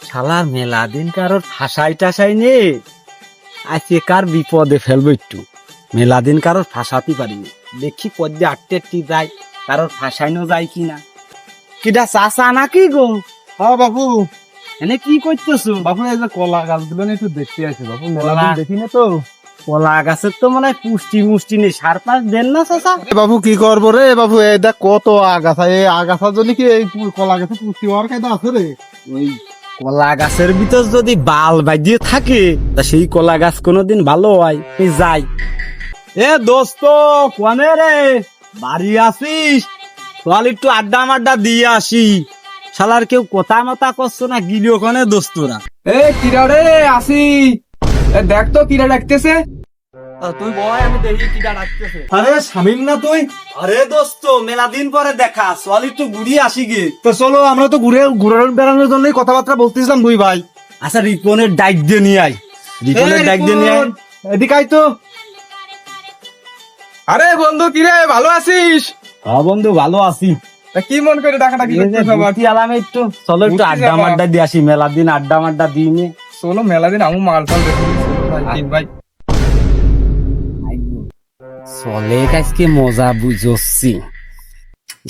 শালা মেলা দিন কারোর ফাঁসাই টাসাই নে, আজকে কার বিপদে ফেলবো একটু। মেলা দিন কারোর ফাঁসাতে পারিনি, দেখি পদ্মে আটটি যায়, কারোর ফাঁসাইনো যায় কিনা। কিটা চাষা নাকি গো? হ্যাঁ বাবু, এনে কি করতেছো? বাবু এই যে কলা গাছগুলো নিয়ে একটু দেখতে আছে বাবু, মেলা কলা? দিন দেখি না তো। কলা গাছের তো মনে হয় পুষ্টি মুষ্টি নেই, সার পাশ দেন না চাষা? বাবু কি করবো রে বাবু, এই দেখ কত আগাছা, এই আগাছার জন্য কি এই কলা গাছে পুষ্টি হওয়ার কায়দা আছে রে? ওই কলা গাছের ভিতর যদি বাল বাজিয়ে থাকে তা সেই কলা গাছ কোনোদিন ভালো হয়? এই যাই। এ দোস্ত, কোনে রে? বাড়ি আসিস? চল একটু আড্ডা মাড্ডা দিয়ে আসি। শালার কেউ কথা মতা করছো না, গিলি ওখানে দোস্তরা। এ কিরা রে, আসি। দেখ তো কিরা ডাকতেছে। তুই বয়, আমি দেখি কিটা ডাকতেছে। আরে শামিম না তুই? আরে দোস্ত, মেলা দিন পরে দেখা, চল একটু ঘুরিয়ে আসি গে। তো চলো, আমরা তো ঘুরে বেড়ানোর জন্যই কথাবার্তা বলতেছিলাম দুই ভাই। আচ্ছা, রিপনের ডাইক দিয়ে নিয়ে আয়, রিপনের ডাইক দিয়ে নিয়ে আয়। এদিকে আয় তো। আরে বন্ধু কিরে, ভালো আছিস? হ্যাঁ বন্ধু, ভালো আছি। তা কি মন করে ডাকাডাকি করছিস আবার? ঘুরতে এলাম একটু, চলো একটু ঘুরতে আড্ডা যাবা? মাড্ডা দিয়ে আসি, মেলা দিন আড্ডা মাড্ডা দিয়ে নে। চলো মেলা দিন আমু মাল ফাল দেখি ভাই, ভাই। চলে আজকে মজা বুঝছি,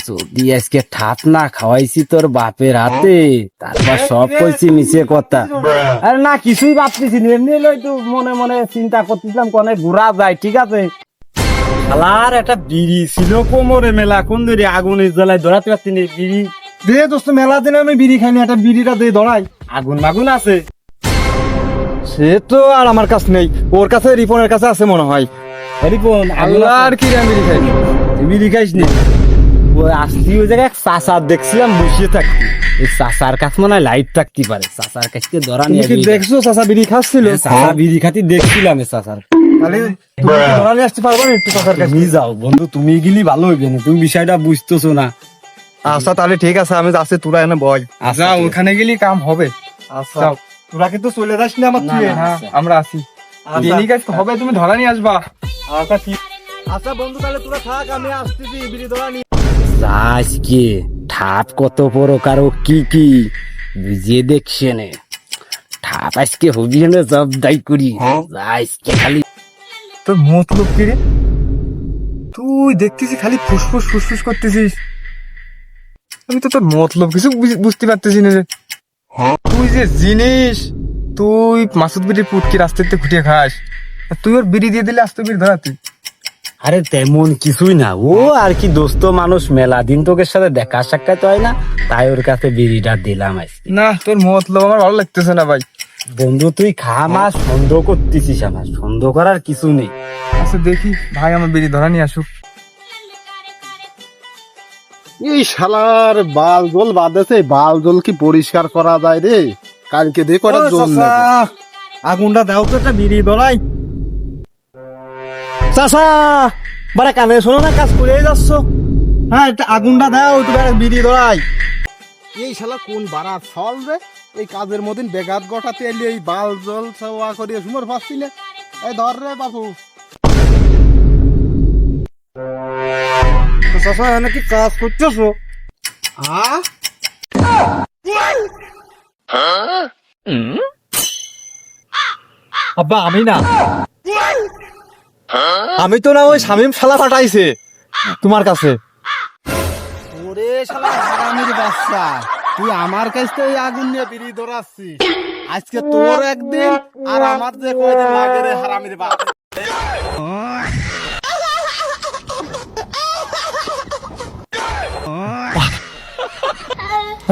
যদি আজকে ঠাপ না খাওয়াইছি তোর বাপের হাতে, তারপর সব কইছি মিছে কথা। আরে না, কিছুই ভাবতেছি না, এমনি হলো একটু মনে মনে চিন্তা করতেছিলাম কোনে ঘোরা যায়। ঠিক আছে, শালার একটা বিড়ি ছিল কোমরে, মেলা কোন ধরে আগুনের জ্বালায় ধরাতে পারছি না বিড়ি। দে দোস্ত, মেলা দিনে আমি বিড়ি খাইনি, একটা বিড়িটা দিয়ে ধরাই। আগুন মাগুন আছে? সে তো আর আমার কাছে নেই, ওর কাছে, রিপনের কাছে আছে মনে হয়। রিপন, আল্লাহর কি রে, আমি বিড়ি খাইনি। বিড়ি খাইস নি? ওই আসছি ওই জায়গায় চাষার দেখছিলাম বসিয়ে থাকতি, ওই চাষার কাছ মনে হয় লাইট থাকতে পারে, চাষার কাছকে ধরা তুমি নিয়ে কি দেখছো চাচা বিড়ি খাচ্ছিল? চাষা বিড়ি খাতি দেখছিলাম চাষার। তাহলে তুমি কি ধরা নিয়ে আসতে পারবো না একটু চাচার কাছে? তুমি যাও বন্ধু, তুমি গেলি ভালো হইবে না, তুমি বিষয়টা বুঝতেছো না। আচ্ছা তাহলে ঠিক আছে, আমি যাচ্ছি, তোরা এনে বয়। যা, ওখানে গেলি কাম হবে। আচ্ছা, যাও। তোরা কিন্তু চলে যাস না আমার না, তুই। না। হ্যাঁ, আচ্ছা। আমরা আসি। আচ্ছা। দিনই কাজ হবে, তুমি ধরা নিয়ে আসবা। আচ্ছা ঠিক। আচ্ছা বন্ধু, তাহলে তোরা থাক, আমি আসতেছি বিড়ি ধরা নিয়ে। আজকে ঠাপ কত প্রকার ও কি কি বুঝিয়ে দেখছে নে, ঠাপ আজকে হবি না জব দাই করি। আজকে খালি তোর মতলব কি রে? তুই দেখতেছি খালি ফুসফুস ফুসফুস করতেছিস, আমি তো তোর মতলব কিছু বুঝতে পারতেছি না রে। তুই যে জিনিস, তুই মাসুদ বিড়ির পুটকি রাস্তাতে খুঁটিয়ে খাস, আর তুই ওর বিড়ি দিয়ে দিলে আস্ত বিড়ি ধরা তুই। আরে তেমন কিছুই না, ও আর কি দোস্ত মানুষ, মেলা দিন তোকের সাথে দেখা সাক্ষাৎ হয় না, তাই ওর কাছে বিড়িটা দিলাম আজকে। না, তোর মতলব আমার ভালো লাগতেছে না ভাই। বন্ধু তুই খা, মা সন্দেহ করতেছিস, আমার সন্দেহ করার কিছু নেই। আচ্ছা দেখি ভাই, আমার বিড়ি ধরা নিয়ে আসুক। এই শালার বাল জল বাঁধেছে, বাল জল কি পরিষ্কার করা যায় রে? কালকে দিয়ে করার জন্য আগুনটা দাও তো, একটা বিড়ি ধরাই। চাচা বারে কানে শোনো না, কাজ করে যাচ্ছ। হ্যাঁ, একটা আগুনটা দাও, তোমার বিড়ি ধরাই। এই শালা কোন বাড়া ফল রে, এই কাজের মধ্যে বেগাত গটাতে এলি, এই বাল জল ছাওয়া করিয়ে সুমর পাচ্ছি না। এই ধর রে বাবু। চাচা এখানে কি কাজ করতেছো? আব্বা আমি না, আমি তো না, ওই শামিম শালা পাঠাইছে তোমার কাছে। ওরে শালা হারামির বাচ্চা, তুই আমার কাছ থেকে আগুন নিয়ে বিড়ি ধরাচ্ছিস, আজকে তোর একদিন আর আমার যে কয়দিন লাগে রে হারামির বাচ্চা।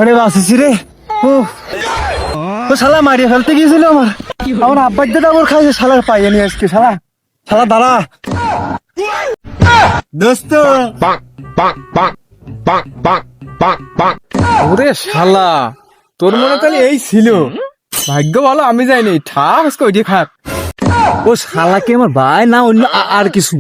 আরে বাসিছি রে, ও শালা মারিয়ে ফেলতে গিয়েছিল আমার, আমার আব্বার দাদা ওর খাইছে, শালার পাইয়ে নিয়ে আজকে। শালা শালা দাঁড়া দোস্ত। ওরে শালা, তোর মনে তাহলে এই ছিল, ভাগ্য ভালো আমি যাইনি, ঠাপ আজকে ওইটি খাক। ও শালাকে আমার ভাই না অন্য আর কিছু।